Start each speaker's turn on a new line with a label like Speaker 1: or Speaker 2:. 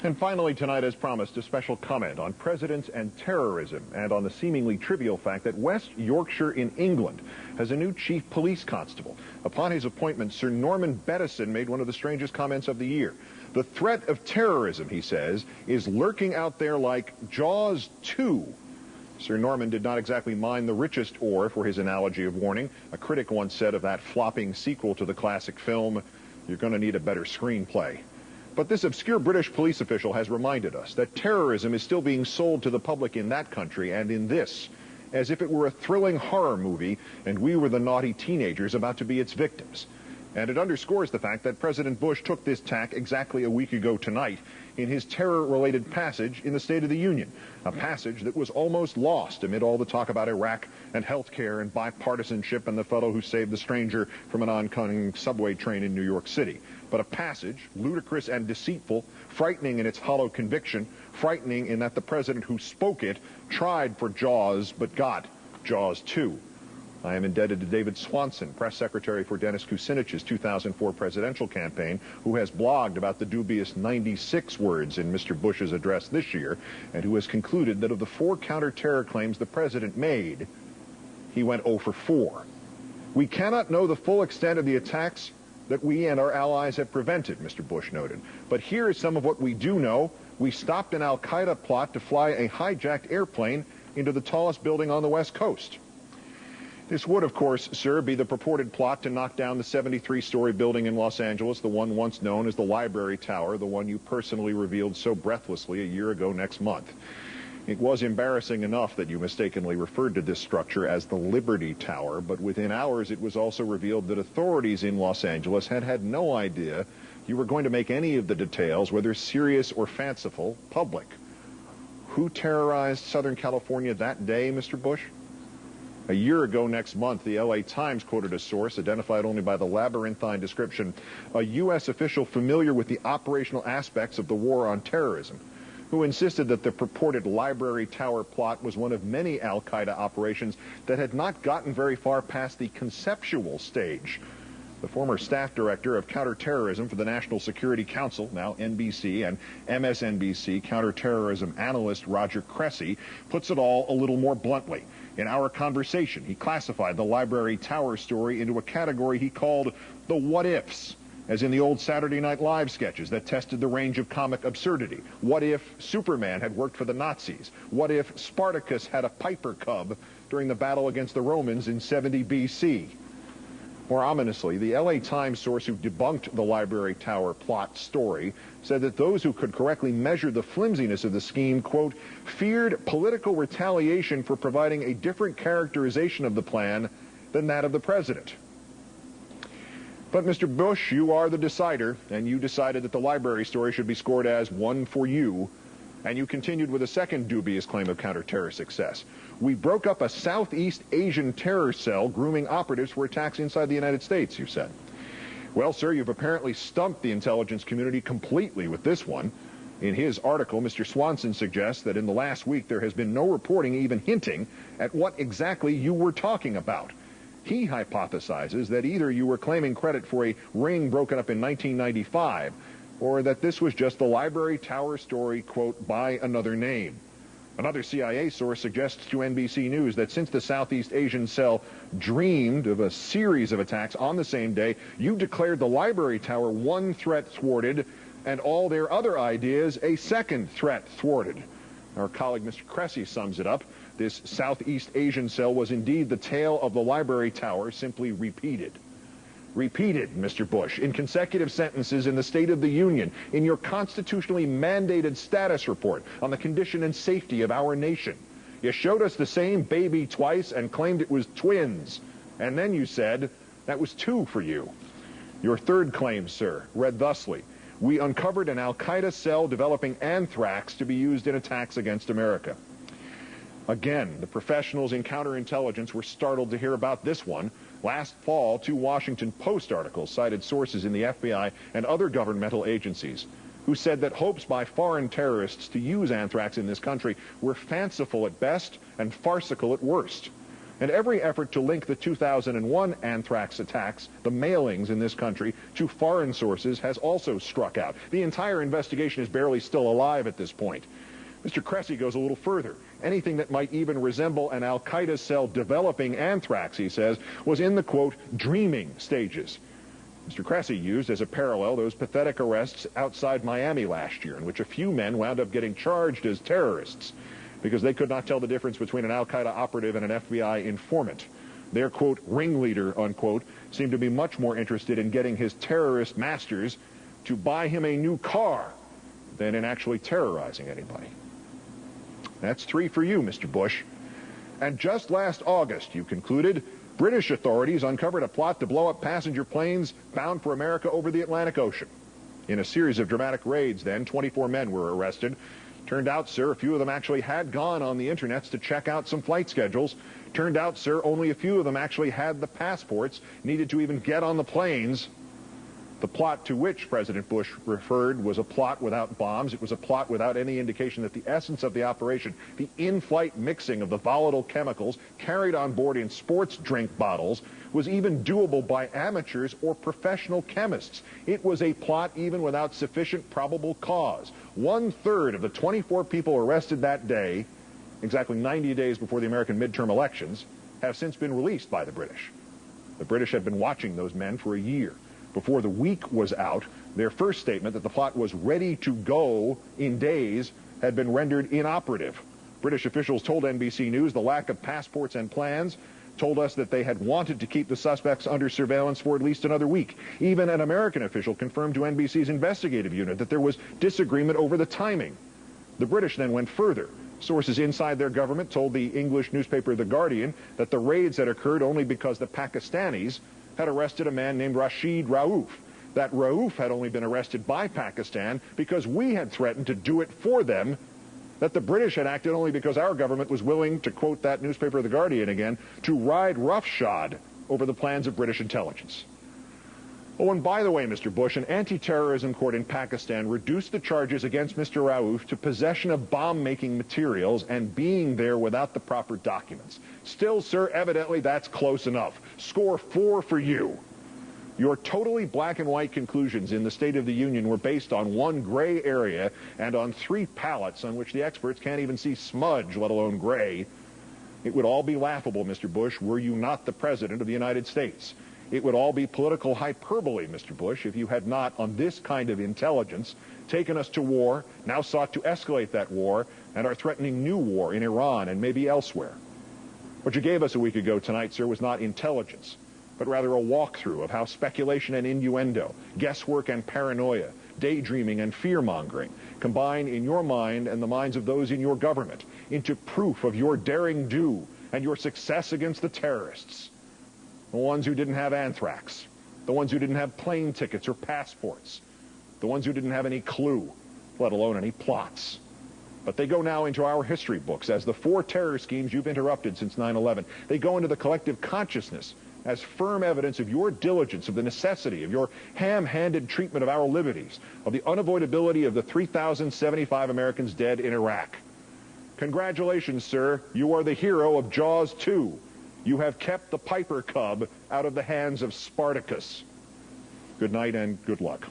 Speaker 1: And finally tonight, as promised, a special comment on presidents and terrorism and on the seemingly trivial fact that West Yorkshire in England has a new chief police constable. Upon his appointment, Sir Norman Bettison made one of the strangest comments of the year. The threat of terrorism, he says, is lurking out there like Jaws 2. Sir Norman did not exactly mind the richest ore for his analogy of warning. A critic once said of that flopping sequel to the classic film, "You're going to need a better screenplay." But this obscure British police official has reminded us that terrorism is still being sold to the public in that country and in this, as if it were a thrilling horror movie and we were the naughty teenagers about to be its victims. And it underscores the fact that President Bush took this tack exactly a week ago tonight in his terror-related passage in the State of the Union, a passage that was almost lost amid all the talk about Iraq and health care and bipartisanship and the fellow who saved the stranger from an oncoming subway train in New York City. But a passage, ludicrous and deceitful, frightening in its hollow conviction, frightening in that the president who spoke it tried for Jaws but got Jaws 2. I am indebted to David Swanson, press secretary for Dennis Kucinich's 2004 presidential campaign, who has blogged about the dubious 96 words in Mr. Bush's address this year, and who has concluded that of the 4 counter-terror claims the president made, he went 0 for 4. We cannot know the full extent of the attacks that we and our allies have prevented, Mr. Bush noted. But here is some of what we do know. We stopped an al-Qaeda plot to fly a hijacked airplane into the tallest building on the West Coast. This would, of course, sir, be the purported plot to knock down the 73-story building in Los Angeles, the one once known as the Library Tower, the one you personally revealed so breathlessly a year ago next month. It was embarrassing enough that you mistakenly referred to this structure as the Liberty Tower, but within hours it was also revealed that authorities in Los Angeles had had no idea you were going to make any of the details, whether serious or fanciful, public. Who terrorized Southern California that day, Mr. Bush? A year ago next month, the LA Times quoted a source, identified only by the labyrinthine description, a U.S. official familiar with the operational aspects of the war on terrorism, who insisted that the purported Library Tower plot was one of many al-Qaeda operations that had not gotten very far past the conceptual stage. The former staff director of counterterrorism for the National Security Council, now NBC, and MSNBC counterterrorism analyst Roger Cressy puts it all a little more bluntly. In our conversation, he classified the Library Tower story into a category he called the what-ifs, as in the old Saturday Night Live sketches that tested the range of comic absurdity. What if Superman had worked for the Nazis? What if Spartacus had a Piper Cub during the battle against the Romans in 70 B.C.? More ominously, the LA Times source who debunked the Library Tower plot story said that those who could correctly measure the flimsiness of the scheme, quote, feared political retaliation for providing a different characterization of the plan than that of the president. But, Mr. Bush, you are the decider, and you decided that the library story should be scored as 1 for you, and you continued with a second dubious claim of counter-terror success. We broke up a Southeast Asian terror cell grooming operatives for attacks inside the United States, you said. Well, sir, you've apparently stumped the intelligence community completely with this one. In his article, Mr. Swanson suggests that in the last week there has been no reporting even hinting at what exactly you were talking about. He hypothesizes that either you were claiming credit for a ring broken up in 1995, or that this was just the Library Tower story, quote, by another name. Another CIA source suggests to NBC News that since the Southeast Asian cell dreamed of a series of attacks on the same day, you declared the Library Tower one threat thwarted and all their other ideas a second threat thwarted. Our colleague Mr. Cressy sums it up. This Southeast Asian cell was indeed the tale of the Library Tower, simply repeated. Repeated, Mr. Bush, in consecutive sentences in the State of the Union, in your constitutionally mandated status report on the condition and safety of our nation. You showed us the same baby twice and claimed it was twins. And then you said that was 2 for you. Your third claim, sir, read thusly: we uncovered an al-Qaeda cell developing anthrax to be used in attacks against America. Again, the professionals in counterintelligence were startled to hear about this one. Last fall, 2 Washington Post articles cited sources in the FBI and other governmental agencies who said that hopes by foreign terrorists to use anthrax in this country were fanciful at best and farcical at worst. And every effort to link the 2001 anthrax attacks, the mailings in this country, to foreign sources has also struck out. The entire investigation is barely still alive at this point. Mr. Cressy goes a little further. Anything that might even resemble an al-Qaeda cell developing anthrax, he says, was in the, quote, dreaming stages. Mr. Cressy used as a parallel those pathetic arrests outside Miami last year, in which a few men wound up getting charged as terrorists because they could not tell the difference between an al-Qaeda operative and an FBI informant. Their, quote, ringleader, unquote, seemed to be much more interested in getting his terrorist masters to buy him a new car than in actually terrorizing anybody. That's 3 for you, Mr. Bush. And just last August, you concluded, British authorities uncovered a plot to blow up passenger planes bound for America over the Atlantic Ocean. In a series of dramatic raids then, 24 men were arrested. Turned out, sir, a few of them actually had gone on the internets to check out some flight schedules. Turned out, sir, only a few of them actually had the passports needed to even get on the planes. The plot to which President Bush referred was a plot without bombs. It was a plot without any indication that the essence of the operation, the in-flight mixing of the volatile chemicals carried on board in sports drink bottles, was even doable by amateurs or professional chemists. It was a plot even without sufficient probable cause. 1/3 of the 24 people arrested that day, exactly 90 days before the American midterm elections, have since been released by the British. The British had been watching those men for a year. Before the week was out, their first statement that the plot was ready to go in days had been rendered inoperative. British officials told NBC News the lack of passports and plans, told us that they had wanted to keep the suspects under surveillance for at least another week. Even an American official confirmed to NBC's investigative unit that there was disagreement over the timing. The British then went further. Sources inside their government told the English newspaper The Guardian that the raids had occurred only because the Pakistanis had arrested a man named Rashid Rauf. That Rauf had only been arrested by Pakistan because we had threatened to do it for them, that the British had acted only because our government was willing, to quote that newspaper The Guardian again, to ride roughshod over the plans of British intelligence. Oh, and by the way, Mr. Bush, an anti-terrorism court in Pakistan reduced the charges against Mr. Rauf to possession of bomb-making materials and being there without the proper documents. Still, sir, evidently that's close enough. Score 4 for you. Your totally black and white conclusions in the State of the Union were based on one gray area and on 3 palettes on which the experts can't even see smudge, let alone gray. It would all be laughable, Mr. Bush, were you not the President of the United States. It would all be political hyperbole, Mr. Bush, if you had not, on this kind of intelligence, taken us to war, now sought to escalate that war, and are threatening new war in Iran and maybe elsewhere. What you gave us a week ago tonight, sir, was not intelligence, but rather a walkthrough of how speculation and innuendo, guesswork and paranoia, daydreaming and fear-mongering combine in your mind and the minds of those in your government into proof of your daring do and your success against the terrorists. The ones who didn't have anthrax, the ones who didn't have plane tickets or passports, the ones who didn't have any clue, let alone any plots. But they go now into our history books as the 4 terror schemes you've interrupted since 9/11. They go into the collective consciousness as firm evidence of your diligence, of the necessity, of your ham-handed treatment of our liberties, of the unavoidability of the 3,075 Americans dead in Iraq. Congratulations, sir. You are the hero of Jaws 2. You have kept the Piper Cub out of the hands of Spartacus. Good night and good luck.